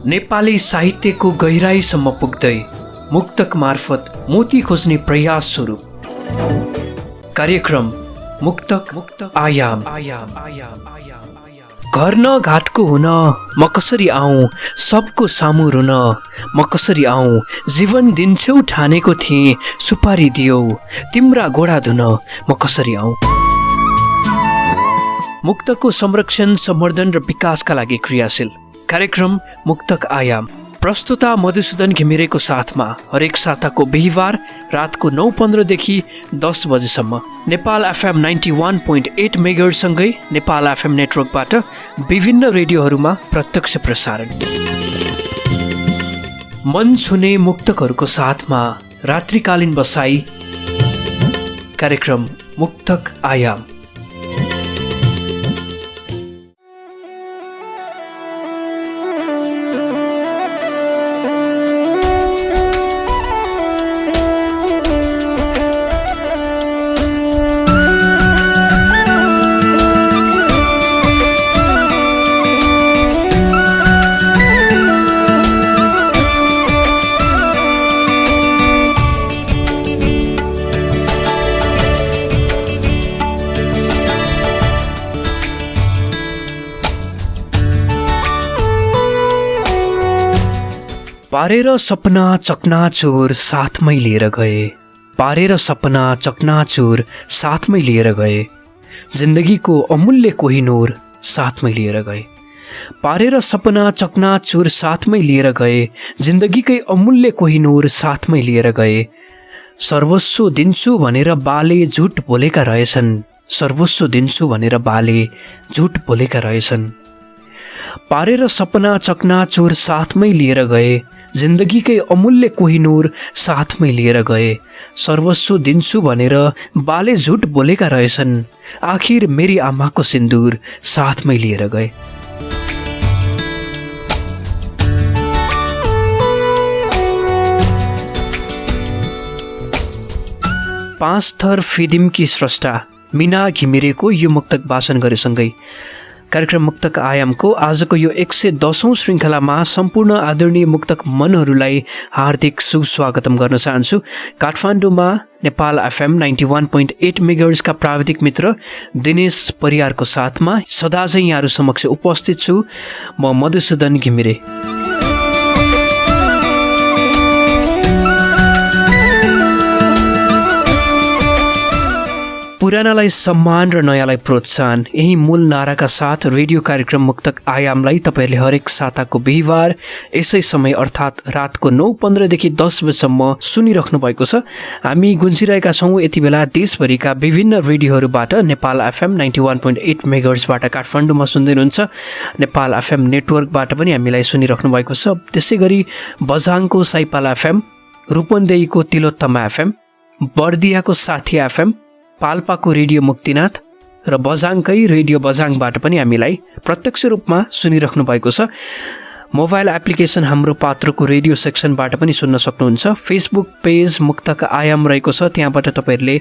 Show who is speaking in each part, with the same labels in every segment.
Speaker 1: नेपाली साहित्यको गहिराईसम्म पुग्दै मुक्तक मार्फत मोती खोज्ने प्रयास स्वरूप कार्यक्रम मुक्तक आयाम। घर न घाटको हुन म कसरी आऊँ, सबको सामु रुन म कसरी आऊँ। जीवन दिन्छौ ठानेको थिएँ, सुपारी दियौ तिम्रा गोडा धुन म कसरी आऊँ। मुक्तको संरक्षण, सम्वर्धन र विकासका लागि क्रियाशील कार्यक्रम मुक्तक आयाम। प्रस्तुता मधुसूदन घिमिरेको साथमा हरेक साताको बिहिबार रातको 9:15 देखि 10 बजेसम्म नेपाल एफएम 91.8 मेगाहर्जसँगै नेपाल एफएम नेटवर्कबाट विभिन्न रेडियोहरूमा प्रत्यक्ष प्रसारण। मन छुने मुक्तकहरूको साथमा रात्रिकालीन बसाई कार्यक्रम मुक्तक आयाम। पारेर सपना चकनाचुर साथमै लिएर गए, पारेर सपना चकनाचुर साथमै लिएर गए, जिन्दगीको अमूल्य कोहिनूर साथमै लिएर गए। पारेर सपना चकनाचुर साथमै लिएर गए, जिन्दगीकै अमूल्य कोहिनूर साथमै लिएर गए। सर्वस्व दिन्छु भनेर बाले झुट बोलेका रहेछन्, सर्वस्व दिन्छु भनेर बाले झुट बोलेका रहेछन्। पारेर सपना चकनाचुर साथमै लिएर गए, जिन्दगीकै अमूल्य कोहिनूर साथमै लिएर गए। सर्वस्व दिन्छु भनेर बाले झुट बोलेका रहेछन्, आखिर मेरी आमाको सिन्दुर साथमै लिएर गए। पाँच थर फिल्मकी स्रष्टा मीना घिमिरेको यो मुक्तक वाचन गरेसँगै कार्यक्रम मुक्तक आयामको आजको यो 110औं श्रृङ्खलामा सम्पूर्ण आदरणीय मुक्तक मनहरूलाई हार्दिक सुस्वागतम गर्न चाहन्छु। काठमाडौँमा नेपाल एफएम 91.8 मेगाहर्जका प्राविधिक मित्र दिनेश परियारको साथमा सदा चाहिँ यहाँहरू समक्ष उपस्थित छु म मधुसूदन घिमिरे। पुरानालाई सम्मान र नयाँलाई प्रोत्साहन, यही मूल नाराका साथ रेडियो कार्यक्रम मुक्तक आयामलाई तपाईँहरूले हरेक साताको बिहिबार यसै समय अर्थात् रातको 9:15 देखि 10 बजेसम्म सुनिराख्नु भएको छ। हामी गुन्जिरहेका छौँ यति बेला देशभरिका विभिन्न रेडियोहरूबाट। नेपाल एफएम 91.8 मेगाहर्जबाट काठमाडौँमा सुन्दै हुनुहुन्छ, नेपाल एफएम नेटवर्कबाट पनि हामीलाई सुनिराख्नु भएको छ। त्यसै गरी बझाङको साइपाला एफएम, रूपन्देहीको तिलोत्तमा एफएम, बर्दियाको साथी एफएम, पाल्पाको रेडियो मुक्तिनाथ र बझाङकै रेडियो बझाङबाट पनि हामीलाई प्रत्यक्ष रूपमा सुनिराख्नु भएको छ। मोबाइल एप्लिकेसन हाम्रो पात्रको रेडियो सेक्सनबाट पनि सुन्न सक्नुहुन्छ। फेसबुक पेज मुक्तक आयाम रहेको छ, त्यहाँबाट तपाईँहरूले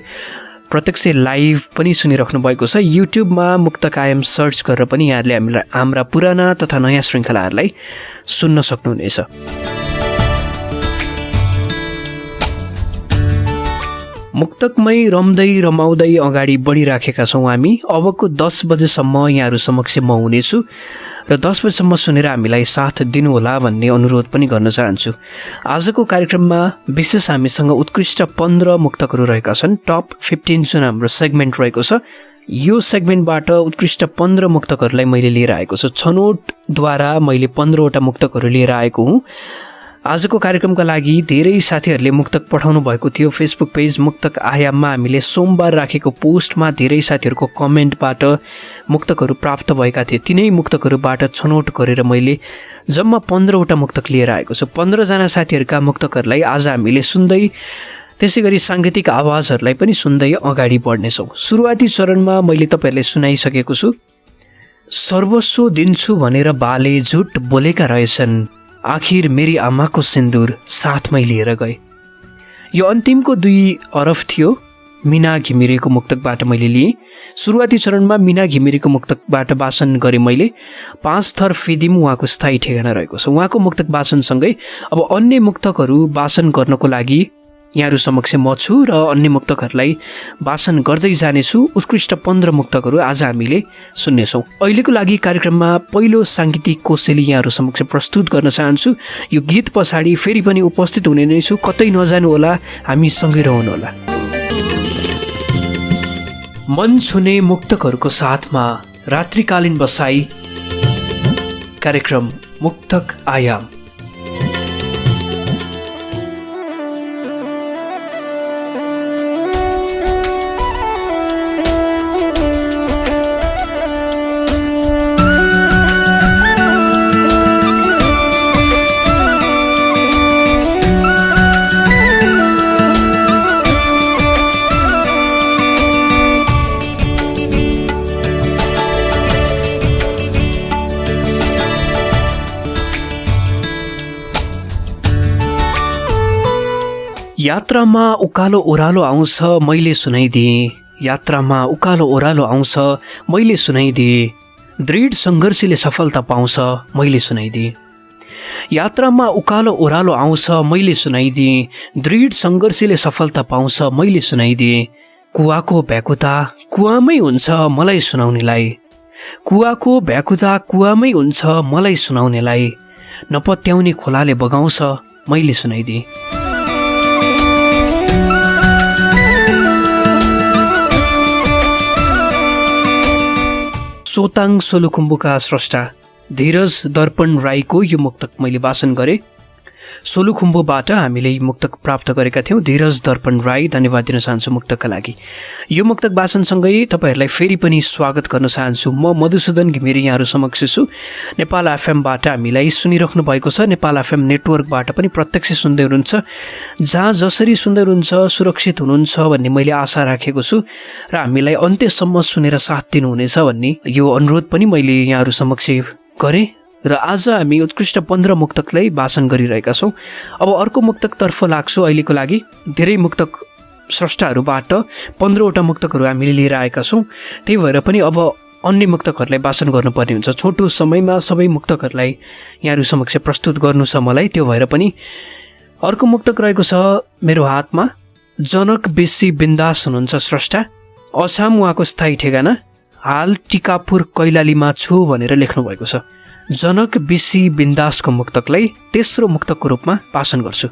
Speaker 1: प्रत्यक्ष लाइभ पनि सुनिराख्नु भएको छ। युट्युबमा मुक्तक आयाम सर्च गरेर पनि यहाँहरूले हामीलाई हाम्रा पुराना तथा नयाँ श्रृङ्खलाहरूलाई सुन्न सक्नुहुनेछ। मुक्तकमै रम्दै रमाउँदै अगाडि बढिराखेका छौँ हामी। अबको 10 बजेसम्म यहाँहरू समक्ष म हुनेछु र 10 बजेसम्म सुनेर हामीलाई साथ दिनुहोला भन्ने अनुरोध पनि गर्न चाहन्छु। आजको कार्यक्रममा विशेष हामीसँग उत्कृष्ट 15 मुक्तकहरू रहेका छन्। टप 15 जुन हाम्रो सेगमेन्ट रहेको छ, यो सेगमेन्टबाट उत्कृष्ट 15 मुक्तकहरूलाई मैले लिएर आएको छु। छनौटद्वारा मैले 15वटा मुक्तकहरू लिएर आएको हुँ। आजको कार्यक्रमका लागि धेरै साथीहरूले मुक्तक पठाउनु भएको थियो। फेसबुक पेज मुक्तक आयाममा हामीले सोमबार राखेको पोस्टमा धेरै साथीहरूको कमेन्टबाट मुक्तकहरू प्राप्त भएका थिए। तिनै मुक्तकहरूबाट छनौट गरेर मैले जम्मा 15वटा मुक्तक लिएर आएको छु। 15जना साथीहरूका मुक्तकहरूलाई आज हामीले सुन्दै, त्यसै गरी साङ्गीतिक आवाजहरूलाई पनि सुन्दै अगाडि बढ्नेछौँ। सुरुवाती चरणमा मैले तपाईँहरूलाई सुनाइसकेको छु। सर्वस्व दिन्छु भनेर बाले झुट बोलेका रहेछन्, आखिर मेरी आमाको सिन्दुर साथमै लिएर गए। यो अन्तिमको 2 अरफ थियो। मीना घिमिरेको मुक्तकबाट मैले लिएँ। सुरुवाती चरणमा मीना घिमिरेको मुक्तकबाट वाचन गरेँ मैले। 5 थर फेदिम उहाँको स्थायी ठेगाना रहेको छ। उहाँको मुक्तक वाचनसँगै अब अन्य मुक्तकहरू वाचन गर्नको लागि यहाँहरू समक्ष म छु र अन्य मुक्तकहरूलाई वाचन गर्दै जानेछु। उत्कृष्ट 15 मुक्तकहरू आज हामीले सुन्नेछौँ। अहिलेको लागि कार्यक्रममा पहिलो साङ्गीतिक कोसेली यहाँहरू समक्ष प्रस्तुत गर्न चाहन्छु। यो गीत पछाडि फेरि पनि उपस्थित हुने नै छु। कतै नजानुहोला, हामी सँगै रहनुहोला। मन छुने मुक्तकहरूको साथमा रात्रिकालीन बसाई कार्यक्रम मुक्तक आयाम। यात्रामा उकालो ओह्रालो आउँछ मैले सुनाइदिएँ। यात्रामा उकालो ओह्रालो आउँछ मैले सुनाइदिएँ। दृढ सङ्घर्षले सफलता पाउँछ मैले सुनाइदिएँ। यात्रामा उकालो ओह्रालो आउँछ मैले सुनाइदिएँ। दृढ सङ्घर्षले सफलता पाउँछ मैले सुनाइदिएँ। कुवाको व्याकुता कुवामै हुन्छ मलाई सुनाउनेलाई। कुवाको व्याकुता कुवामै हुन्छ मलाई सुनाउनेलाई। नपत्याउने खोलाले बगाउँछ मैले सुनाइदिएँ। सोताङ सोलुखुम्बुका स्रष्टा धीरज दर्पण राईको यो मुक्तक मैले वाचन गरेँ। सोलुखुम्बुबाट हामीले मुक्तक प्राप्त गरेका थियौँ। धीरज दर्पण राई, धन्यवाद दिन चाहन्छु मुक्तकका लागि। यो मुक्तक वाचनसँगै तपाईँहरूलाई फेरि पनि स्वागत गर्न चाहन्छु। म मधुसूदन घिमिरे यहाँहरू समक्ष छु। नेपाल एफएमबाट हामीलाई सुनिराख्नु भएको छ। नेपाल एफएम नेटवर्कबाट पनि प्रत्यक्ष सुन्दै हुनुहुन्छ। जहाँ जसरी सुन्दै हुनुहुन्छ सुरक्षित हुनुहुन्छ भन्ने मैले आशा राखेको छु र हामीलाई अन्त्यसम्म सुनेर साथ दिनुहुनेछ भन्ने यो अनुरोध पनि मैले यहाँहरू समक्ष गरेँ। र आज हामी उत्कृष्ट 15 मुक्तकलाई वाचन गरिरहेका छौँ। अब अर्को मुक्तकतर्फ लाग्छु। अहिलेको लागि धेरै मुक्तक स्रष्टाहरूबाट 15वटा मुक्तकहरू हामीले लिएर आएका छौँ। त्यही भएर पनि अब अन्य मुक्तकहरूलाई वाचन गर्नुपर्ने हुन्छ। छोटो समयमा सबै मुक्तकहरूलाई यहाँहरू समक्ष प्रस्तुत गर्नु छ मलाई। त्यो भएर पनि अर्को मुक्तक रहेको छ मेरो हातमा। जनक बेसी बिन्दास हुनुहुन्छ स्रष्टा। अछाम उहाँको स्थायी ठेगाना। हाल टिकापुर कैलालीमा छु भनेर लेख्नु भएको छ। जनक बेसी बिन्दासको मुक्तकलाई तेस्रो मुक्तकको रूपमा वाचन गर्छु।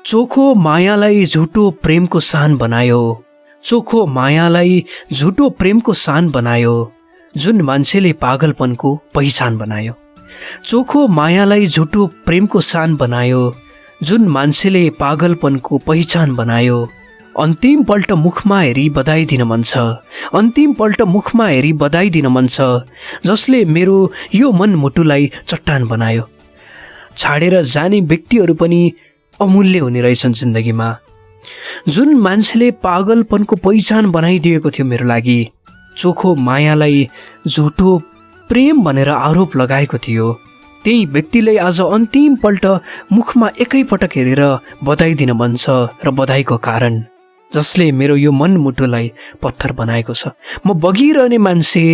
Speaker 1: चोखो मायालाई झुटो प्रेमको सान बनायो। चोखो मायालाई झुटो प्रेमको सान बनायो। जुन मान्छेले पागलपनको पहिचान बनायो। चोखो मायालाई झुटो प्रेमको सान बनायो। जुन मान्छेले पागलपनको पहिचान बनायो। अन्तिम पल्ट मुखमा हेरी बधाई दिन मन छ। अन्तिम पल्ट मुखमा हेरी बधाई दिन मन छ। जसले मेरो यो मनमुटुलाई चट्टान बनायो। छाडेर जाने व्यक्तिहरू पनि अमूल्य हुने रहेछन् जिन्दगीमा। जुन मान्छेले पागलपनको पहिचान बनाइदिएको थियो मेरो लागि। चोखो मायालाई झुटो प्रेम भनेर आरोप लगाएको थियो। त्यही व्यक्तिलाई आज अन्तिम पल्ट मुखमा एकैपटक हेरेर बधाई दिन मन छ। र बधाईको कारण जसले मेरो यो मनमुटुलाई पत्थर बनाएको छ। म बगिरहने मान्छे,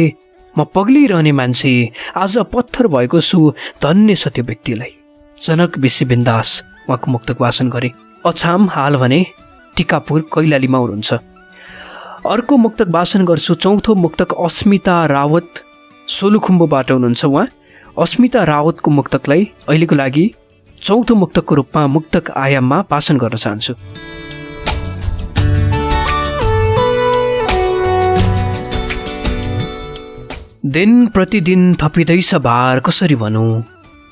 Speaker 1: म पग्लिरहने मान्छे आज पत्थर भएको छु। धन्य छ त्यो व्यक्तिलाई। जनक बेसी बिन्दास उहाँको मुक्तक वाचन गरे। अछाम हाल भने टिकापुर कैलालीमा हुनुहुन्छ। अर्को मुक्तक वाचन गर्छु। चौथो मुक्तक अस्मिता रावत सोलुखुम्बुबाट हुनुहुन्छ। उहाँ अस्मिता रावतको मुक्तकलाई अहिलेको लागि चौथो मुक्तकको रूपमा मुक्तक आयाममा वाचन गर्न चाहन्छु। दिन प्रतिदिन थपिँदैछ भार कसरी भनौँ।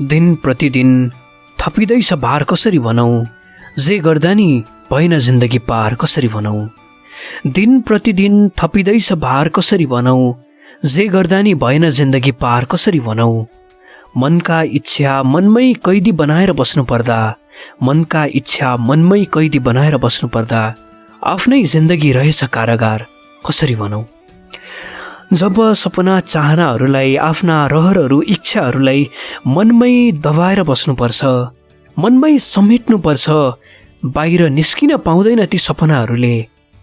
Speaker 1: दिन प्रतिदिन थपिँदैछ भार कसरी भनौँ। जे गर्दा नि भएन जिन्दगी पार कसरी भनौँ। दिन प्रतिदिन थपिँदैछ भार कसरी भनौँ। जे गर्दा नि भएन जिन्दगी पार कसरी भनौँ। मनका इच्छा मनमै कैदी बनाएर बस्नु पर्दा। मनका इच्छा मनमै कैदी बनाएर बस्नु पर्दा आफ्नै जिन्दगी रहेछ कारागार कसरी भनौँ। जब सपना चाहनाहरूलाई आफ्ना रहरहरू इच्छाहरूलाई मनमै दबाएर बस्नुपर्छ। मनमै समेट्नुपर्छ, बाहिर निस्किन पाउँदैन ती सपनाहरूले।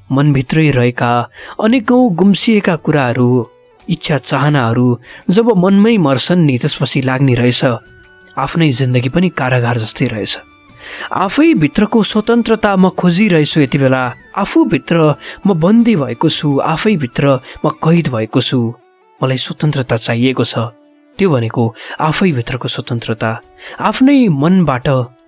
Speaker 1: मनभित्रै रहेका अनेकौँ गुम्सिएका कुराहरू, इच्छा चाहनाहरू जब मनमै मर्छन् नि त्यसपछि लाग्ने रहेछ आफ्नै जिन्दगी पनि कारागार जस्तै रहेछ। आफै भित्रको स्वतन्त्रता म खोजिरहेछु, यति बेला आफूभित्र म बन्दी भएको छु, आफैभित्र म कैद भएको छु। मलाई स्वतन्त्रता चाहिएको छ, त्यो भनेको आफैभित्रको स्वतन्त्रता, आफ्नै मनबाट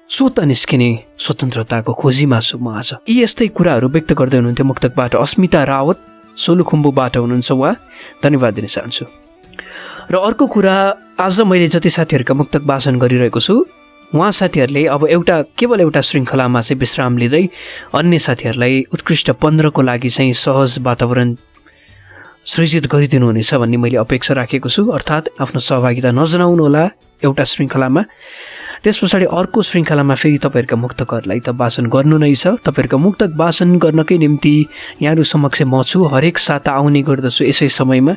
Speaker 1: स्वत निस्किने स्वतन्त्रताको खोजीमा छु म आज। यी यस्तै कुराहरू व्यक्त गर्दै हुनुहुन्थ्यो मुक्तकबाट अस्मिता रावत, सोलुखुम्बुबाट हुनुहुन्छ उहाँ, धन्यवाद दिन चाहन्छु। र अर्को कुरा, आज मैले जति साथीहरूका मुक्तक वाचन गरिरहेको छु उहाँ साथीहरूले अब केवल एउटा श्रृङ्खलामा चाहिँ विश्राम लिँदै अन्य साथीहरूलाई उत्कृष्ट 15 को लागि चाहिँ सहज वातावरण सृजित गरिदिनु हुनेछ भन्ने मैले अपेक्षा राखेको छु। अर्थात् आफ्नो सहभागिता नजनाउनुहोला एउटा श्रृङ्खलामा, त्यस पछाडि अर्को श्रृङ्खलामा फेरि तपाईँहरूका मुक्तकहरूलाई त वाचन गर्नु नै छ। तपाईँहरूका मुक्तक वाचन गर्नकै निम्ति यहाँहरू समक्ष म छु, हरेक साता आउने गर्दछु यसै समयमा।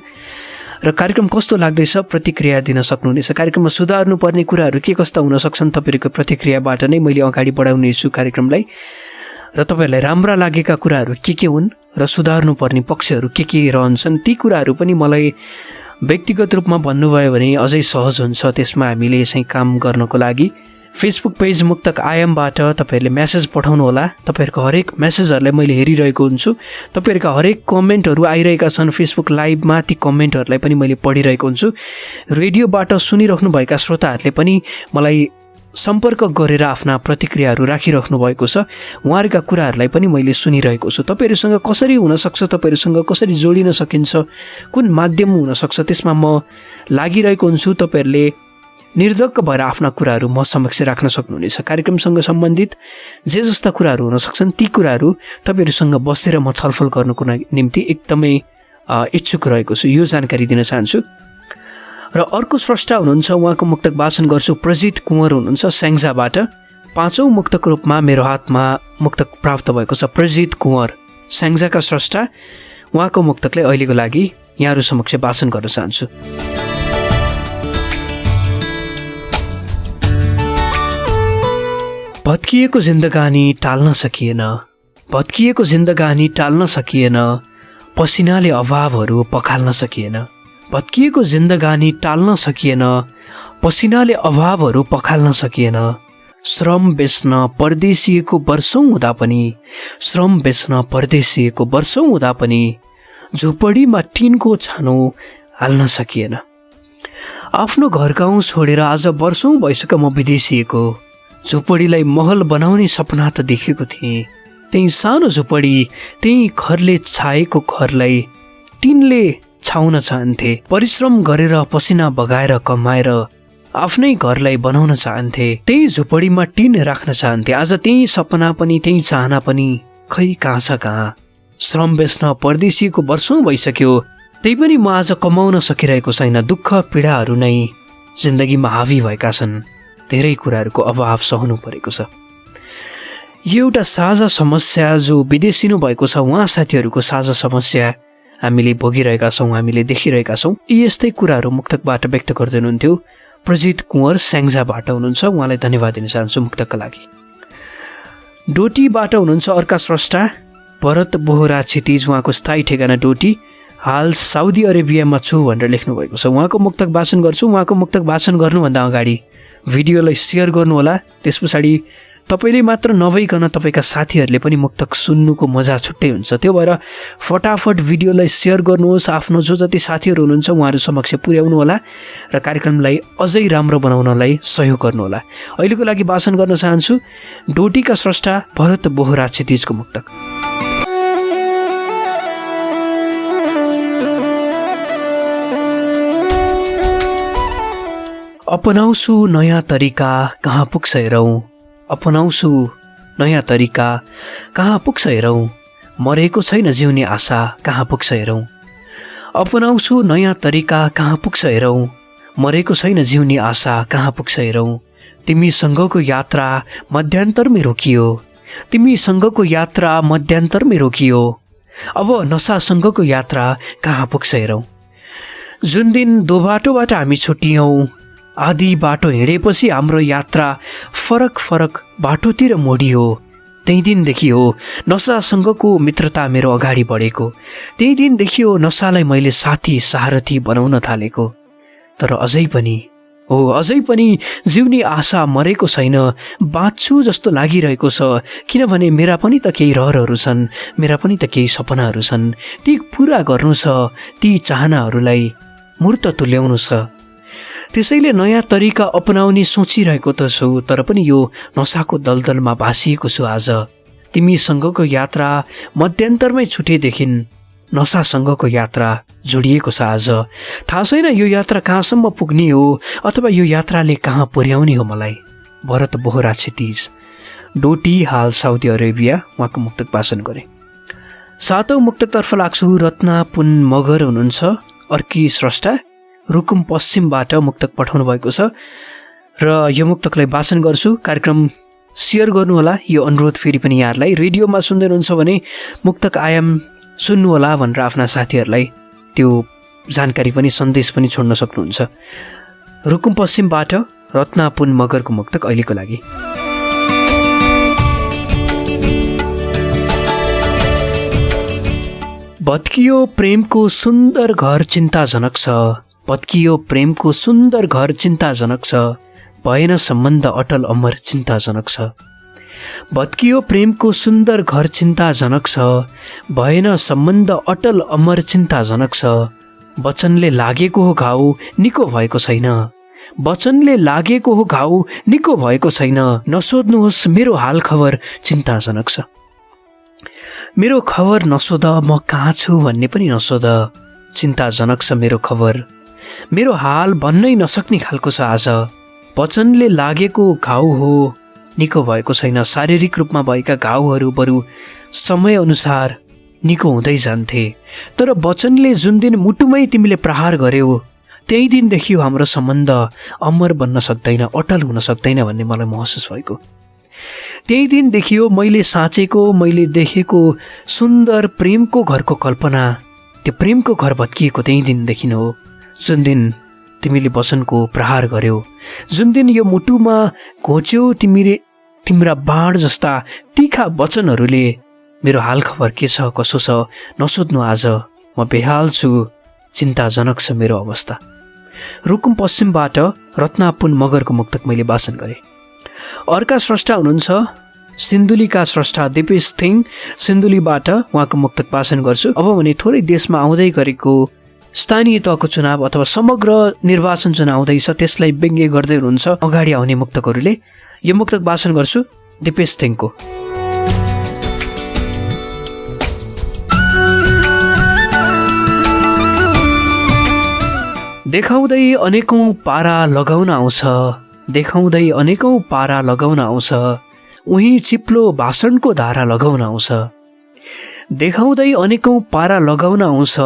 Speaker 1: र कार्यक्रम कस्तो लाग्दैछ प्रतिक्रिया दिन सक्नुहुनेछ। कार्यक्रममा सुधार्नुपर्ने कुराहरू के कस्ता हुन सक्छन् तपाईँहरूको प्रतिक्रियाबाट नै मैले अगाडि बढाउनेछु कार्यक्रमलाई। र तपाईँहरूलाई राम्रा लागेका कुराहरू के हुन् र सुधार्नुपर्ने पक्षहरू के रहन्छन् ती कुराहरू पनि मलाई व्यक्तिगत रूपमा भन्नुभयो भने अझै सहज हुन्छ त्यसमा हामीले चाहिँ काम गर्नको लागि। फेसबुक पेज मुक्तक आयामबाट तपाईँहरूले म्यासेज पठाउनुहोला। तपाईँहरूको हरेक म्यासेजहरूलाई मैले हेरिरहेको हुन्छु। तपाईँहरूका हरेक कमेन्टहरू आइरहेका छन् फेसबुक लाइभमा, ती कमेन्टहरूलाई पनि मैले पढिरहेको हुन्छु। रेडियोबाट सुनिराख्नुभएका श्रोताहरूले पनि मलाई सम्पर्क गरेर आफ्ना प्रतिक्रियाहरू राखिराख्नु भएको छ। उहाँहरूका कुराहरूलाई पनि मैले सुनिरहेको छु। तपाईँहरूसँग कसरी हुनसक्छ, तपाईँहरूसँग कसरी जोडिन सकिन्छ, कुन माध्यम हुनसक्छ त्यसमा म लागिरहेको हुन्छु। तपाईँहरूले निर्धक्क भएर आफ्ना कुराहरू म समक्ष राख्न सक्नुहुनेछ। कार्यक्रमसँग सम्बन्धित जे जस्ता कुराहरू हुन सक्छन् ती कुराहरू तपाईँहरूसँग बसेर म छलफल गर्नुको निम्ति एकदमै इच्छुक रहेको छु, यो जानकारी दिन चाहन्छु। र अर्को स्रष्टा हुनुहुन्छ, उहाँको मुक्तक वाचन गर्छु। प्रजित कुँवर हुनुहुन्छ स्याङ्जाबाट। 5औं मुक्तको रूपमा मेरो हातमा मुक्तक प्राप्त भएको छ। प्रजित कुँवर स्याङ्जाका स्रष्टा, उहाँको मुक्तकलाई अहिलेको लागि यहाँहरू समक्ष वाचन गर्न चाहन्छु। भत्किएको जिन्दगानी टाल्न सकिएन, भत्किएको जिन्दगानी टाल्न सकिएन, पसिनाले अभावहरू पखाल्न सकिएन, भत्किएको जिन्दगानी टाल्न सकिएन, पसिनाले अभावहरू पखाल्न सकिएन। श्रम बेच्न परदेशिएको वर्षौँ हुँदा पनि, श्रम बेच्न परदेशिएको वर्षौँ हुँदा पनि झुपडीमा टिनको छानो हाल्न सकिएन। आफ्नो घर गाउँ छोडेर आज वर्षौँ भइसक्यो म विदेशिएको, झुपडीलाई महल बनाउने सपना त देखेको थिएँ। त्यही सानो झुपडी, त्यही घरले छाएको घरलाई टिनले छाउन चाहन्थे। परिश्रम गरेर पसिना बगाएर कमाएर आफ्नै घरलाई बनाउन चाहन्थे। त्यही झुपडीमा टिन राख्न चाहन्थे। आज त्यही सपना पनि त्यही चाहना पनि खै कहाँ छ कहाँ। श्रम बेच्न परदेशिएको वर्षौँ भइसक्यो, त्यही पनि म आज कमाउन सकिरहेको छैन। दुःख पीडाहरू नै जिन्दगीमा हावी भएका छन्। धेरै कुराहरूको अभाव सहनु परेको छ। यो एउटा साझा समस्या जो विदेशिनु भएको छ, उहाँ साथीहरूको साझा समस्या हामीले भोगिरहेका छौँ, हामीले देखिरहेका छौँ। यस्तै कुराहरू मुक्तकबाट व्यक्त गर्दै हुनुहुन्थ्यो। प्रजित कुँवर स्याङ्जाबाट हुनुहुन्छ, उहाँलाई धन्यवाद दिन चाहन्छु मुक्तकका लागि। डोटीबाट हुनुहुन्छ अर्का स्रष्टा भरत बोहरा क्षितिज, उहाँको स्थायी ठेगाना डोटी, हाल साउदी अरेबियामा छु भनेर लेख्नु भएको छ। उहाँको मुक्तक वाचन गर्छु। उहाँको मुक्तक वाचन गर्नुभन्दा अगाडि भिडियोलाई सेयर गर्नुहोला। त्यस पछाडि तपाईँले मात्र नभइकन तपाईँका साथीहरूले पनि मुक्तक सुन्नुको मजा छुट्टै हुन्छ। त्यो भएर फटाफट भिडियोलाई सेयर गर्नुहोस्, आफ्नो जो जति साथीहरू हुनुहुन्छ उहाँहरू समक्ष पुर्याउनुहोला र कार्यक्रमलाई अझै राम्रो बनाउनलाई सहयोग गर्नुहोला। अहिलेको लागि वाचन गर्न चाहन्छु डोटीका स्रष्टा भरत बोहरा क्षितिजको मुक्तक। अपनाउँछु नयाँ तरिका कहाँ पुग्छ हेरौँ, अपनाउँछु नयाँ तरिका कहाँ पुग्छ हेरौँ, मरेको छैन जिउने आशा कहाँ पुग्छ हेरौँ। अपनाउँछु नयाँ तरिका कहाँ पुग्छ हेरौँ, मरेको छैन जिउने आशा कहाँ पुग्छ हेरौँ। तिमीसँगको यात्रा मध्यान्तरमै रोकियो, तिमीसँगको यात्रा मध्यान्तरमै रोकियो, अब नसासँगको यात्रा कहाँ पुग्छ हेरौँ। जुन दिन दोबाटोबाट हामी छुट्टियौँ, आधी बाटो हिँडेपछि हाम्रो यात्रा फरक फरक बाटोतिर मोडियो। त्यही दिनदेखि हो नसासँगको मित्रता मेरो अगाडि बढेको। त्यही दिनदेखि हो नसालाई मैले साथी सारथी बनाउन थालेको। तर अझै पनि जिउने आशा मरेको छैन। बाँच्छु जस्तो लागिरहेको छ, किनभने मेरा पनि त केही रहरहरू छन्, मेरा पनि त केही सपनाहरू छन्। ती पुरा गर्नु छ, ती चाहनाहरूलाई मूर्त तुल्याउनु छ। त्यसैले नयाँ तरिका अपनाउने सोचिरहेको त छु, तर पनि यो नसाको दलदलमा भासिएको छु। आज तिमीसँगको यात्रा मध्यान्तरमै छुटेदेखि नसासँगको यात्रा जोडिएको छ। आज थाहा छैन यो यात्रा कहाँसम्म पुग्ने हो अथवा यो यात्राले कहाँ पुर्याउने हो मलाई। भरत बोहरा क्षितिज, डोटी, हाल साउदी अरेबिया। उहाँको मुक्तक वाचन गरे। 7औं मुक्तकतर्फ लाग्छु। रत्ना पुन मगर हुनुहुन्छ, अर्की स्रष्टा, रुकुम पश्चिमबाट मुक्तक पठाउनु भएको छ र यो मुक्तकलाई वाचन गर्छु। कार्यक्रम सेयर गर्नुहोला, यो अनुरोध फेरि पनि यहाँहरूलाई। रेडियोमा सुन्दै हुनुहुन्छ भने मुक्तक आयाम सुन्नुहोला भनेर आफ्ना साथीहरूलाई त्यो जानकारी पनि सन्देश पनि छोड्न सक्नुहुन्छ। रुकुम पश्चिमबाट रत्ना पुन मगरको मुक्तक अहिलेको लागि। भत्कियो प्रेमको सुन्दर घर चिन्ताजनक छ, भत्कियो प्रेमको सुन्दर घर चिन्ताजनक छ, भएन सम्बन्ध अटल अमर चिन्ताजनक छ। भत्कियो प्रेमको सुन्दर घर चिन्ताजनक छ, भएन सम्बन्ध अटल अमर चिन्ताजनक छ। वचनले लागेको हो घाउ निको भएको छैन, वचनले लागेको हो घाउ निको भएको छैन। नसोध्नुहोस् मेरो हाल खबर चिन्ताजनक छ। मेरो खबर नसोध, म कहाँ छु भन्ने पनि नसोध, चिन्ताजनक छ मेरो खबर। मेरो हाल भन्नै नसक्ने खालको छ आज। वचनले लागेको घाउ हो निको भएको छैन। शारीरिक रूपमा भएका घाउहरू बरु समयअनुसार निको हुँदै जान्थे, तर वचनले जुन दिन मुटुमै तिमीले प्रहार गर्यौ त्यही दिनदेखि हाम्रो सम्बन्ध अमर बन्न सक्दैन, अटल हुन सक्दैन भन्ने मलाई महसुस भएको। त्यही दिनदेखि हो मैले साँचेको, मैले देखेको सुन्दर प्रेमको घरको कल्पना। त्यो प्रेमको घर भत्किएको त्यही दिनदेखि हो जुन दिन तिमीले वचनको प्रहार गर्यौ, जुन दिन यो मुटुमा घोच्यौ तिम्रा बाण जस्ता तीखा वचनहरूले। मेरो हाल खबर के छ कसो छ नसोध्नु आज, म बेहाल छु, चिन्ताजनक छ मेरो अवस्था। रुकुम पश्चिमबाट रत्ना पुन मगरको मुक्तक मैले वाचन गरेँ। अर्का स्रष्टा हुनुहुन्छ सिन्धुलीका स्रष्टा दिपेश थिङ, सिन्धुलीबाट उहाँको मुक्तक वाचन गर्छु। अब भने थोरै देशमा आउँदै गरेको स्थानीय तहको चुनाव अथवा समग्र निर्वाचन चुनाव आउँदैछ, त्यसलाई व्यङ्ग्य गर्दै हुनुहुन्छ अगाडि आउने मुक्तकहरूले। यो मुक्तक वाचन गर्छु दिपेश थिङको। देखाउँदै अनेकौं पारा लगाउन आउँछ, देखाउँदै अनेकौं पारा लगाउन आउँछ, उही चिप्लो भाषणको धारा लगाउन आउँछ। देखाउँदै अनेकौं पारा लगाउन आउँछ,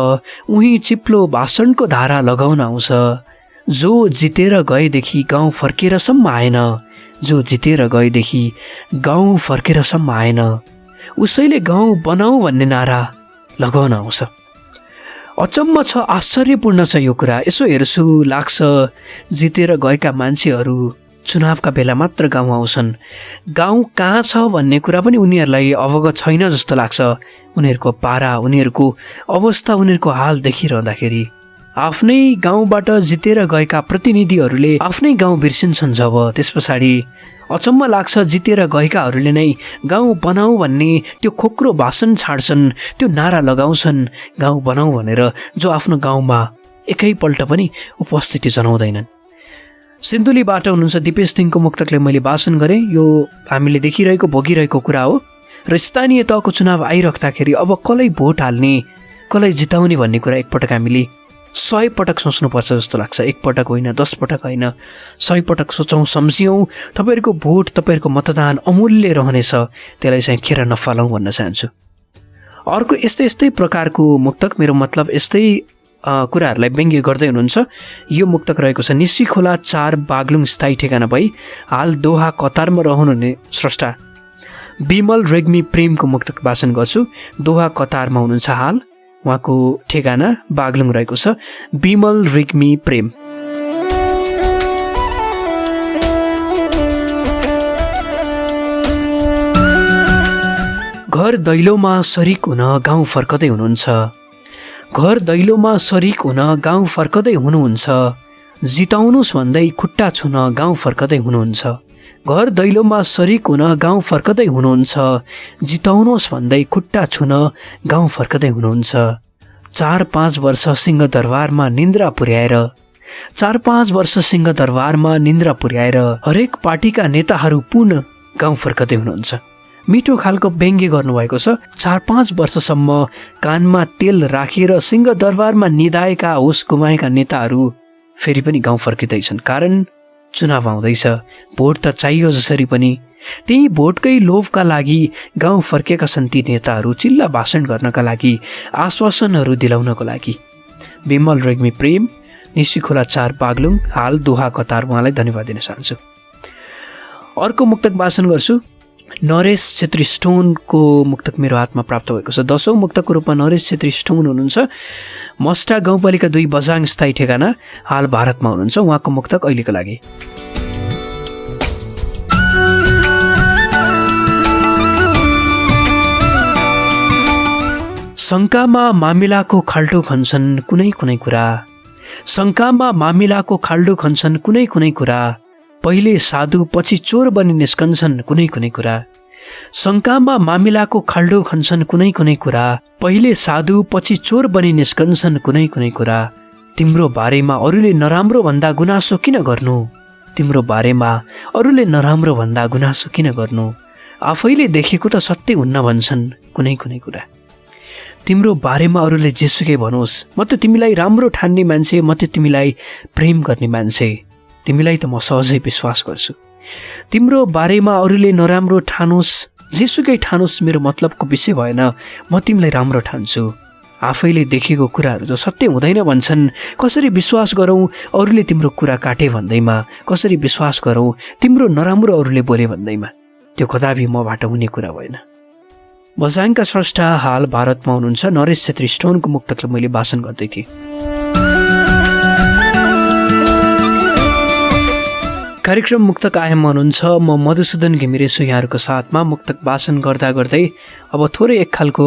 Speaker 1: उही चिप्लो भाषणको धारा लगाउन आउँछ। जो जितेर गएदेखि गाउँ फर्केरसम्म आएन, जो जितेर गएदेखि गाउँ फर्केरसम्म आएन, उसैले गाउँ बनाऊ भन्ने नारा लगाउन आउँछ। अचम्म छ, आश्चर्यपूर्ण छ यो कुरा। यसो हेर्छु लाग्छ जितेर गएका मान्छेहरू चुनावका बेला मात्र गाउँ आउँछन्। गाउँ कहाँ छ भन्ने कुरा पनि उनीहरूलाई अवगत छैन जस्तो लाग्छ। उनीहरूको पारा, उनीहरूको अवस्था, उनीहरूको हाल देखिरहँदाखेरि आफ्नै गाउँबाट जितेर गएका प्रतिनिधिहरूले आफ्नै गाउँ बिर्सिन्छन् जब, त्यस पछाडि अचम्म लाग्छ जितेर गएकाहरूले नै गाउँ बनाऊ भन्ने त्यो खोक्रो भाषण छाड्छन्, त्यो नारा लगाउँछन् गाउँ बनाऊ भनेर, जो आफ्नो गाउँमा एकैपल्ट पनि उपस्थिति जनाउँदैनन्। सिन्धुलीबाट हुनुहुन्छ दिपेश थिङको मुक्तकले मैले वाचन गरेँ। यो हामीले देखिरहेको भोगिरहेको कुरा हो र स्थानीय तहको चुनाव आइराख्दाखेरि अब कसलाई भोट हाल्ने, कसलाई जिताउने भन्ने कुरा एकपटक हामीले 100 पटक सोच्नुपर्छ जस्तो लाग्छ। एकपटक होइन, 10 पटक होइन, 100 पटक सोचौँ, सम्झियौँ। तपाईँहरूको भोट, तपाईँहरूको मतदान अमूल्य रहनेछ, त्यसलाई चाहिँ खेर नफालौँ भन्न चाहन्छु। अर्को यस्तै प्रकारको मुक्तक, मेरो मतलब यस्तै कुराहरूलाई व्यङ्ग्य गर्दै हुनुहुन्छ। यो मुक्तक रहेको छ निसी खोला 4 बागलुङ स्थायी ठेगाना भई हाल दोहा कतारमा रहनुहुने स्रष्टा बिमल रेग्मी प्रेमको मुक्तक वाचन गर्छु। दोहा कतारमा हुनुहुन्छ हाल, उहाँको ठेगाना बागलुङ रहेको छ। बिमल रेग्मी प्रेम। घर दैलोमा सरिक हुन गाउँ फर्कदै हुनुहुन्छ। घर दैलोमा सरिक हुन गाउँ फर्कदै हुनुहुन्छ। जिताउनुस् भन्दै खुट्टा छुन गाउँ फर्कदै हुनुहुन्छ। घर दैलोमा सरिक हुन गाउँ फर्कदै हुनुहुन्छ। जिताउनुहोस् भन्दै खुट्टा छुन गाउँ फर्कदै हुनुहुन्छ। 4-5 वर्ष सिंहदरबारमा निन्द्रा पुर्याएर 4-5 वर्ष सिंहदरबारमा निन्द्रा पुर्याएर हरेक पार्टीका नेताहरू पुनः गाउँ फर्कदै हुनुहुन्छ। मिठो खालको व्यङ्ग्य गर्नुभएको छ। 4-5 वर्षसम्म कानमा तेल राखेर सिंहदरबारमा निधाएका होस गुमाएका नेताहरू फेरि पनि गाउँ फर्किँदैछन्। कारण चुनाव आउँदैछ, भोट त चाहियो जसरी पनि। त्यही भोटकै लोभका लागि गाउँ फर्केका छन् ती नेताहरू, चिल्ला भाषण गर्नका लागि, आश्वासनहरू दिलाउनको लागि। विमल रेग्मी प्रेम, निस्सीखोला 4 बागलुङ, हाल दोहा कतार। उहाँलाई धन्यवाद दिन चाहन्छु। अर्को मुक्तक वाचन गर्छु। नरेश छेत्री स्टोनको मुक्तक मेरो हातमा प्राप्त भएको छ। 10औं मुक्तकको रूपमा नरेश छेत्री स्टोन हुनुहुन्छ। मस्टा गाउँपालिका 2 बझाङ स्थायी ठेगाना, हाल भारतमा हुनुहुन्छ। उहाँको मुक्तक अहिलेको लागि। शङ्कामा मामिलाको खाल्डो खन्छन् कुनै कुनै कुरा। शङ्कामा मामिलाको खाल्डो खन्छन् कुनै कुनै कुरा। पहिले साधु पछि चोर बनी निस्कन्छन् कुनै कुनै कुरा। शङ्कामा मामिलाको खाल्डो खन्छन् कुनै कुनै कुरा। पहिले साधु पछि चोर बनी निस्कन्छन् कुनै कुनै कुरा। तिम्रो बारेमा अरूले नराम्रो भन्दा गुनासो किन गर्नु। तिम्रो बारेमा अरूले नराम्रो भन्दा गुनासो किन गर्नु। आफैले देखेको त सत्य हुन्न भन्छन् कुनै कुनै कुरा। तिम्रो बारेमा अरूले जेसुकै भनोस्, म त तिमीलाई राम्रो ठान्ने मान्छे, म त तिमीलाई प्रेम गर्ने मान्छे, तिमीलाई त म सहजै विश्वास गर्छु। तिम्रो बारेमा अरूले नराम्रो ठानोस्, जेसुकै ठानोस्, मेरो मतलबको विषय भएन, म तिमीलाई राम्रो ठान्छु। आफैले देखेको कुराहरू त सत्य हुँदैन भन्छन्, कसरी विश्वास गरौँ अरूले तिम्रो कुरा काटे भन्दैमा, कसरी विश्वास गरौँ तिम्रो नराम्रो अरूले बोले भन्दैमा। त्यो कदापि मबाट हुने कुरा भएन। बझाङका स्रष्टा हाल भारतमा हुनुहुन्छ। नरेश छेत्री स्टोनको मुक्तकलाई मैले वाचन गर्दै थिएँ। कार्यक्रम मुक्तक आयाममा हुनुहुन्छ। म मधुसूदन घिमिरे छु यहाँहरूको साथमा। मुक्तक वाचन गर्दा गर्दै अब थोरै एक खालको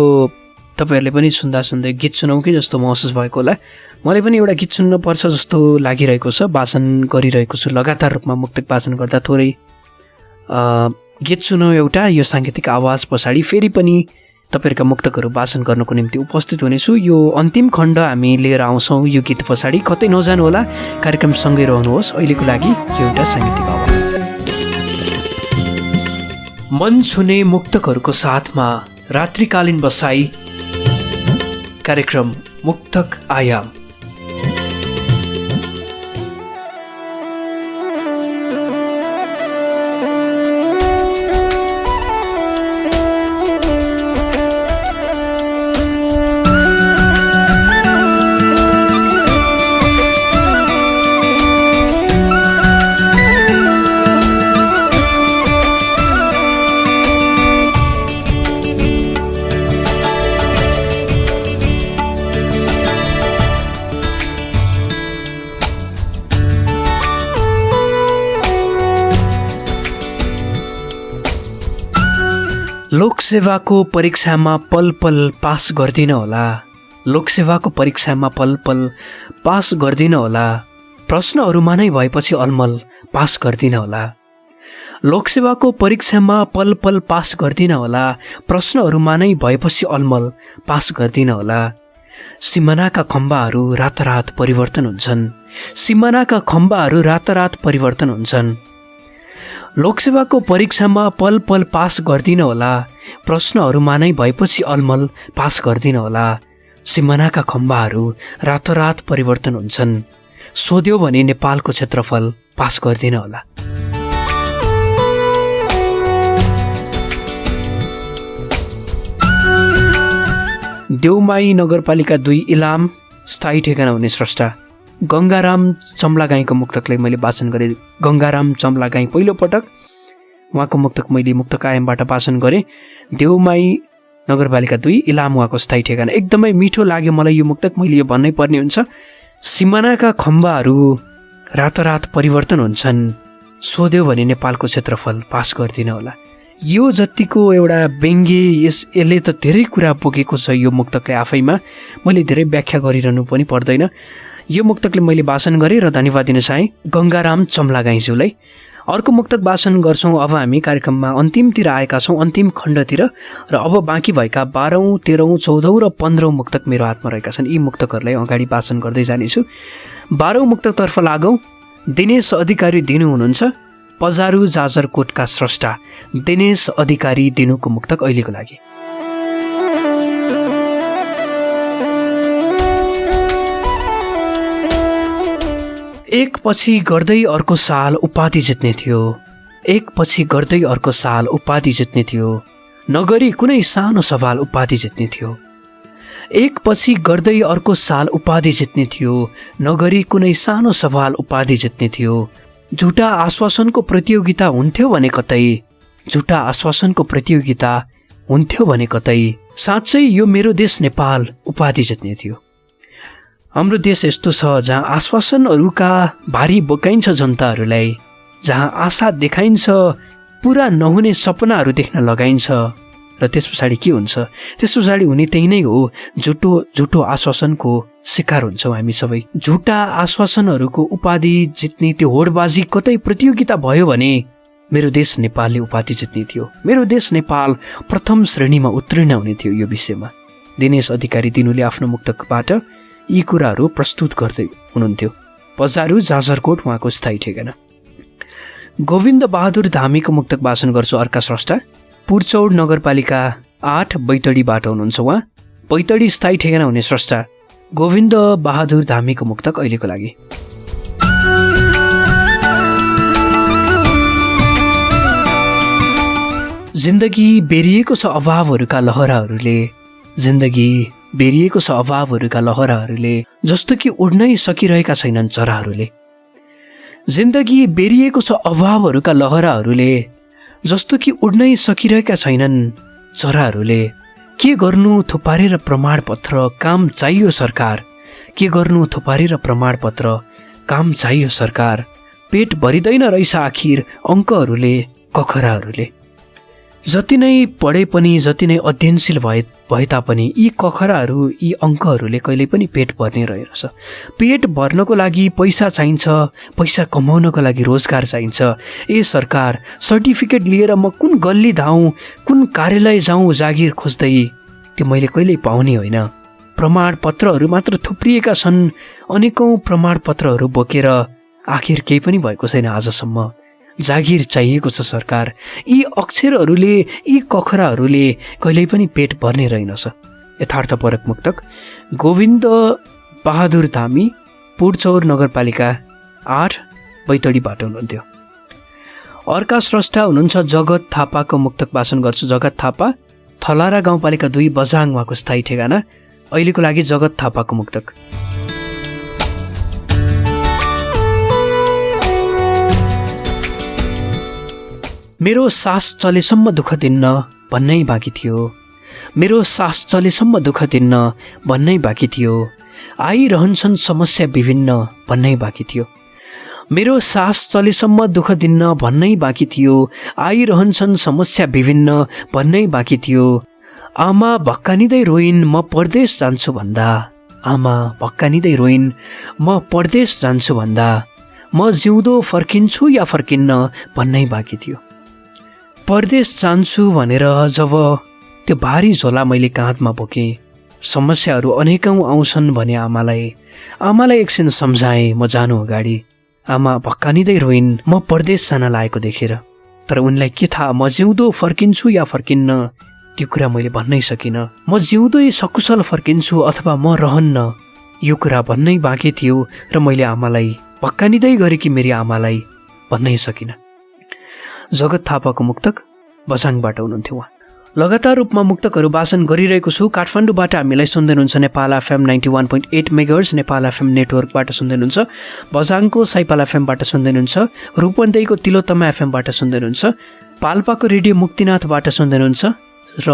Speaker 1: तपाईँहरूले पनि सुन्दा सुन्दै गीत सुनाउँ कि जस्तो महसुस भएको होला। मलाई पनि एउटा गीत सुन्नुपर्छ जस्तो लागिरहेको छ। वाचन गरिरहेको छु लगातार रूपमा। मुक्तक वाचन गर्दा थोरै गीत सुनौँ एउटा। यो साङ्गीतिक आवाज पछाडि फेरि पनि तपाईँहरूका मुक्तकहरू वाचन गर्नको निम्ति उपस्थित हुनेछु। यो अन्तिम खण्ड हामी लिएर आउँछौँ। यो गीत पछाडि कतै नजानु होला, कार्यक्रमसँगै रहनुहोस्। अहिलेको लागि यो एउटा साङ्गीतिक आवाज। मन छुने मुक्तकहरूको साथमा रात्रिकालीन बसाई, कार्यक्रम मुक्तक आयाम। लोकसेवाको परीक्षामा पल पल पास गर्दिन होला। लोकसेवाको परीक्षामा पल पल पास गर्दिन होला। प्रश्नहरूमा नै भएपछि अलमल पास गर्दिन होला। लोकसेवाको परीक्षामा पल पल पास गर्दिन होला। प्रश्नहरूमा नै भएपछि अलमल पास गर्दिन होला। सिमानाका खम्बाहरू रातारात परिवर्तन हुन्छन्। सिमानाका खम्बाहरू रातारात परिवर्तन हुन्छन्। लोकसेवाको परीक्षामा पल पल पास गर्दिन होला। प्रश्नहरूमा नै भएपछि अलमल पास गर्दिन होला। सिमानाका खम्बाहरू रातारात परिवर्तन हुन्छन्। सोध्यो भने नेपालको क्षेत्रफल पास गर्दिन होला। देउमाई नगरपालिका 2 इलाम स्थायी ठेगाना हुने स्रष्टा गङ्गाराम चम्लागाईको मुक्तकलाई मैले वाचन गरेँ। गङ्गाराम चम्लागाई पहिलोपटक उहाँको मुक्तक मैले मुक्तक आयामबाट वाचन गरेँ। देउमाई नगरपालिका 2 इलाम उहाँको स्थायी ठेगाना। एकदमै मिठो लाग्यो मलाई यो मुक्तक। मैले यो भन्नै पर्ने हुन्छ। सिमानाका खम्बाहरू रातारात परिवर्तन हुन्छन्। सोध्यो भने नेपालको क्षेत्रफल पास गर्दिन होला। यो जतिको एउटा व्यङ्ग्य यसले त धेरै कुरा बोकेको छ। यो मुक्तकले आफैमा मैले धेरै व्याख्या गरिरहनु पनि पर्दैन। यो मुक्तकले मैले वाचन गरेँ र धन्यवाद दिन चाहेँ गङ्गाराम चम्लागाईज्यूलाई। अर्को मुक्तक वाचन गर्छौँ। अब हामी कार्यक्रममा अन्तिमतिर आएका छौँ, अन्तिम खण्डतिर, र अब बाँकी भएका 12औं, 13औं, 14औं र 15औं मुक्तक मेरो हातमा रहेका छन्। यी मुक्तकहरूलाई अगाडि वाचन गर्दै जानेछु। 12औं मुक्तकतर्फ लागौँ। दिनेश अधिकारी दिनु हुनुहुन्छ पजारु जाजरकोटका स्रष्टा दिनेश अधिकारी दिनुको मुक्तक अहिलेको लागि। एक पछि गर्दै अर्को साल उपाधि जित्ने थियो, एक पछि गर्दै अर्को साल उपाधि जित्ने थियो, नगरी कुनै सानो सवाल उपाधि जित्ने थियो। एक पछि गर्दै अर्को साल उपाधि जित्ने थियो, नगरी कुनै सानो सवाल उपाधि जित्ने थियो। झुटा आश्वासनको प्रतियोगिता हुन्थ्यो भने कतै, झुटा आश्वासनको प्रतियोगिता हुन्थ्यो भने कतै, साँच्चै यो मेरो देश नेपाल उपाधि जित्ने थियो। हाम्रो देश यस्तो छ जहाँ आश्वासनहरूका भारी बोकाइन्छ जनताहरूलाई, जहाँ आशा देखाइन्छ, पुरा नहुने सपनाहरू देख्न लगाइन्छ, र त्यस पछाडि के हुन्छ? त्यस पछाडि हुने त्यही नै हो, झुटो आश्वासनको शिकार हुन्छौँ हामी सबै। झुटा आश्वासनहरूको उपाधि जित्ने त्यो होडबाजी कतै प्रतियोगिता भयो भने मेरो देश नेपालले उपाधि जित्ने थियो। मेरो देश नेपाल प्रथम श्रेणीमा उत्तीर्ण हुने थियो। यो विषयमा दिनेश अधिकारी दिनुले आफ्नो मुक्तकबाट यी कुराहरू प्रस्तुत गर्दै हुनुहुन्थ्यो। पजारु जाजरकोट उहाँको स्थायी ठेगाना। गोविन्द बहादुर धामीको मुक्तक वाचन गर्छु। अर्का स्रष्टा पुरचौड नगरपालिका 8 बैतडीबाट हुनुहुन्छ उहाँ। बैतडी स्थायी ठेगाना हुने स्रष्टा गोविन्द बहादुर धामीको मुक्तक अहिलेको लागि। जिन्दगी बेरिएको छ अभावहरूका लहराहरूले, जिन्दगी बेरिएको छ अभावहरूका लहराहरूले, जस्तो कि उड्नै सकिरहेका छैनन् चराहरूले। जिन्दगी बेरिएको छ अभावहरूका लहराहरूले, जस्तो कि उड्नै सकिरहेका छैनन् चराहरूले। के गर्नु थुपारेर प्रमाणपत्र, काम चाहियो सरकार। के गर्नु थुपारेर प्रमाणपत्र, काम चाहियो सरकार। पेट भरिँदैन रहेछ आखिर अङ्कहरूले, कखराहरूले। जति नै पढे पनि, जति नै अध्ययनशील भए तापनि यी कखराहरू, यी अङ्कहरूले कहिल्यै पनि पेट भर्ने रहेछ। पेट भर्नको लागि पैसा चाहिन्छ, पैसा कमाउनको लागि रोजगार चाहिन्छ। ए सरकार, सर्टिफिकेट लिएर म कुन गल्ली धाउँ, कुन कार्यालय जाउँ जागिर खोज्दै, त्यो मैले कहिल्यै पाउने होइन। प्रमाणपत्रहरू मात्र थुप्रिएका छन्, अनेकौँ प्रमाणपत्रहरू बोकेर आखिर केही पनि भएको छैन आजसम्म। जागिर चाहिएको छ सरकार। यी अक्षरहरूले, यी कखराहरूले कहिल्यै पनि पेट भर्ने रहेनछ। यथार्थपरक मुक्तक गोविन्द बहादुर धामी पुरचौर नगरपालिका 8 बैतडीबाट हुनुहुन्थ्यो। अर्का स्रष्टा हुनुहुन्छ जगत थापाको मुक्तक वाचन गर्छु। जगत थापा थलारा गाउँपालिका 2 बझाङ उहाँको स्थायी ठेगाना। अहिलेको लागि जगत थापाको मुक्तक। मेरो सास चलेसम्म दुःख दिन्न भन्नै बाँकी थियो, मेरो सास चलेसम्म दुःख दिन्न भन्नै बाँकी थियो, आइरहन्छन् समस्या विभिन्न भन्नै बाँकी थियो। मेरो सास चलेसम्म दुःख दिन्न भन्नै बाँकी थियो, आइरहन्छन् समस्या विभिन्न भन्नै बाँकी थियो। आमा भक्कानिँदै रोइन् म परदेश जान्छु भन्दा, आमा भक्कानिँदै रोइन् म परदेश जान्छु भन्दा, म जिउँदो फर्किन्छु या फर्किन्न भन्नै बाँकी थियो। परदेश जान्छु भनेर जब त्यो भारी झोला मैले काँधमा बोकेँ, समस्याहरू अनेकौँ आउँछन् भने आमालाई एकछिन सम्झाएँ म जानु अगाडि। आमा भक्कानिँदै रोइन् म परदेश जान लागेको देखेर। तर उनलाई के थाहा म जिउँदो फर्किन्छु या फर्किन्न, त्यो कुरा मैले भन्नै सकिनँ। म जिउँदै सकुशल फर्किन्छु अथवा म रहन्न, यो कुरा भन्नै बाँकी थियो र मैले आमालाई भक्कानिँदै गरेकी मेरी आमालाई भन्नै सकिनँ। जगत थापाको मुक्तक बझाङबाट हुनुहुन्थ्यो उहाँ। लगातार रूपमा मुक्तकहरू वाचन गरिरहेको छु। काठमाडौँबाट हामीलाई सुन्दै हुनुहुन्छ Nepal FM 91.8 megahertz Nepal FM नेटवर्कबाट सुन्दै हुनुहुन्छ। बझाङको साइपाल एफएमबाट सुन्दै हुनुहुन्छ। रूपन्देहीको तिलोत्तमा एफएमबाट सुन्दै हुनुहुन्छ। पाल्पाको रेडियो मुक्तिनाथबाट सुन्दै हुनुहुन्छ र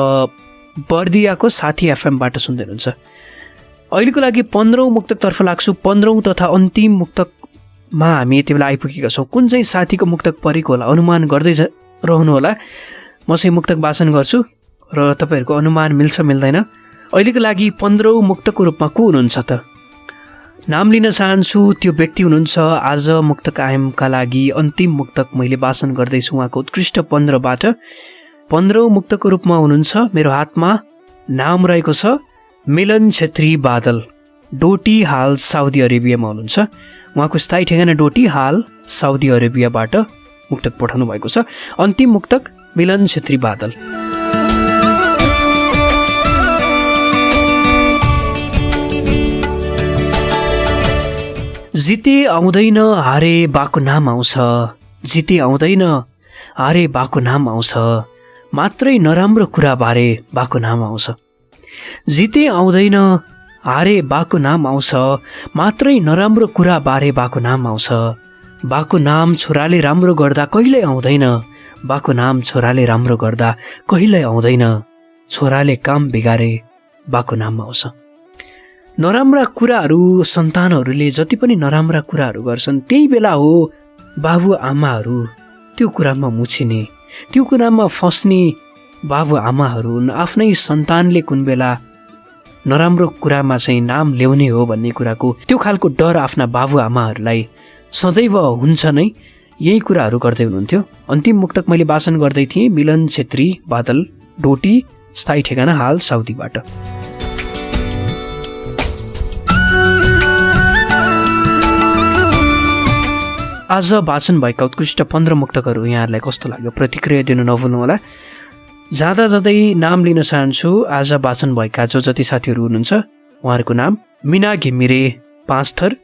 Speaker 1: बर्दियाको साथी एफएमबाट सुन्दै हुनुहुन्छ। अहिलेको लागि 15औं मुक्तकतर्फ लाग्छु। 15औं तथा अन्तिम मुक्तकमा हामी यति बेला आइपुगेका छौँ। कुन चाहिँ साथीको मुक्तक परेको होला अनुमान गर्दै रहनुहोला। म चाहिँ मुक्तक वाचन गर्छु र तपाईँहरूको अनुमान मिल्छ मिल्दैन। अहिलेको लागि 15औं मुक्तकको रूपमा को हुनुहुन्छ त? नाम लिन चाहन्छु, त्यो व्यक्ति हुनुहुन्छ आज मुक्तक कायमका लागि अन्तिम मुक्तक मैले वाचन गर्दैछु उहाँको उत्कृष्ट 15बाट। 15औं मुक्तकको रूपमा हुनुहुन्छ, मेरो हातमा नाम रहेको छ मिलन छेत्री बादल। डोटी हाल साउदी अरेबियामा हुनुहुन्छ। उहाँको स्थायी ठेगाना डोटी, हाल साउदी अरेबियाबाट मुक्तक पठाउनु भएको छ। अन्तिम मुक्तक मिलन छेत्री बादल। जिते आउँदैन हारे बाको नाम आउँछ, जिते आउँदैन हारे बाको नाम आउँछ, मात्रै नराम्रो कुरा बारे बाको नाम आउँछ। जिते आउँदैन हारे बाको नाम आउँछ, मात्रै नराम्रो कुरा बारे बाको नाम आउँछ। बाको नाम छोराले राम्रो गर्दा कहिल्यै आउँदैन, बाको नाम छोराले राम्रो गर्दा कहिल्यै आउँदैन, छोराले काम बिगारे बाको नाम आउँछ। नराम्रा कुराहरू सन्तानहरूले जति पनि नराम्रा कुराहरू गर्छन् त्यही बेला हो बाबुआमाहरू त्यो कुरामा मुछिने, त्यो कुरामा फस्ने बाबुआमाहरू आफ्नै सन्तानले कुन बेला नराम्रो कुरामा चाहिँ नाम ल्याउने हो भन्ने कुराको त्यो खालको डर आफ्ना बाबुआमाहरूलाई सदैव हुन्छ नै। यही कुराहरू गर्दै हुनुहुन्थ्यो। अन्तिम मुक्तक मैले वाचन गर्दै थिएँ मिलन छेत्री बादल, डोटी, स्थायी ठेगाना हाल साउदीबाट। आज वाचन भएका उत्कृष्ट 15 मुक्तकहरू यहाँहरूलाई कस्तो लाग्यो प्रतिक्रिया दिनु नभुल्नुहोला। जाँदा जाँदै नाम लिन चाहन्छु आज वाचन भएका जो जति साथीहरू हुनुहुन्छ उहाँहरूको नाम: मिना घिमिरे 5 थर,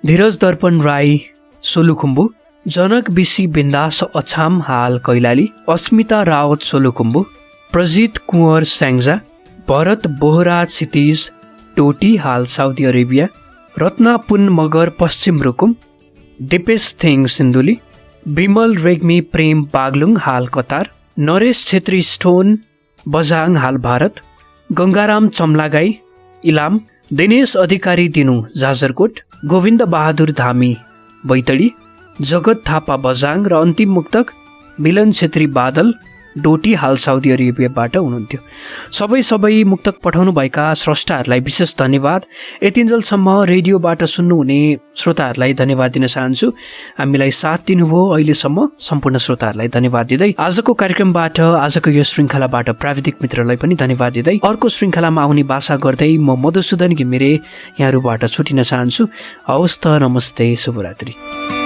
Speaker 1: धीरज दर्पण राई सोलुखुम्बु, जनक बिसी बिन्दास अछाम हाल कैलाली, अस्मिता रावत सोलुखुम्बु, प्रजित कुँवर स्याङ्जा, भरत बोहरा क्षितिज डोटी हाल साउदी अरेबिया, रत्ना पुन मगर पश्चिम रुकुम, दिपेश थेङ सिन्धुली, विमल रेग्मी प्रेम बागलुङ हाल कतार, नरेश छेत्री स्टोन बझाङ हाल भारत, गङ्गाराम चम्लागाई इलाम, दिनेश अधिकारी दिनु जाजरकोट, गोविन्द बहादुर धामी बैतडी, जगत थापा बझाङ र अन्तिम मुक्तक मिलन छेत्री बादल डोटी हाल साउदी अरेबियाबाट हुनुहुन्थ्यो। सबै मुक्तक पठाउनुभएका स्रष्टाहरूलाई विशेष धन्यवाद। यतिन्जेलसम्म रेडियोबाट सुन्नुहुने श्रोताहरूलाई धन्यवाद दिन चाहन्छु। हामीलाई साथ दिनुभयो अहिलेसम्म सम्पूर्ण श्रोताहरूलाई धन्यवाद दिँदै आजको कार्यक्रमबाट, आजको यो श्रृङ्खलाबाट प्राविधिक मित्रलाई पनि धन्यवाद दिँदै अर्को श्रृङ्खलामा आउने बासा गर्दै म मधुसूदन घिमिरे यहाँहरूबाट छुटिन चाहन्छु। हवस् त, नमस्ते, शुभरात्रि।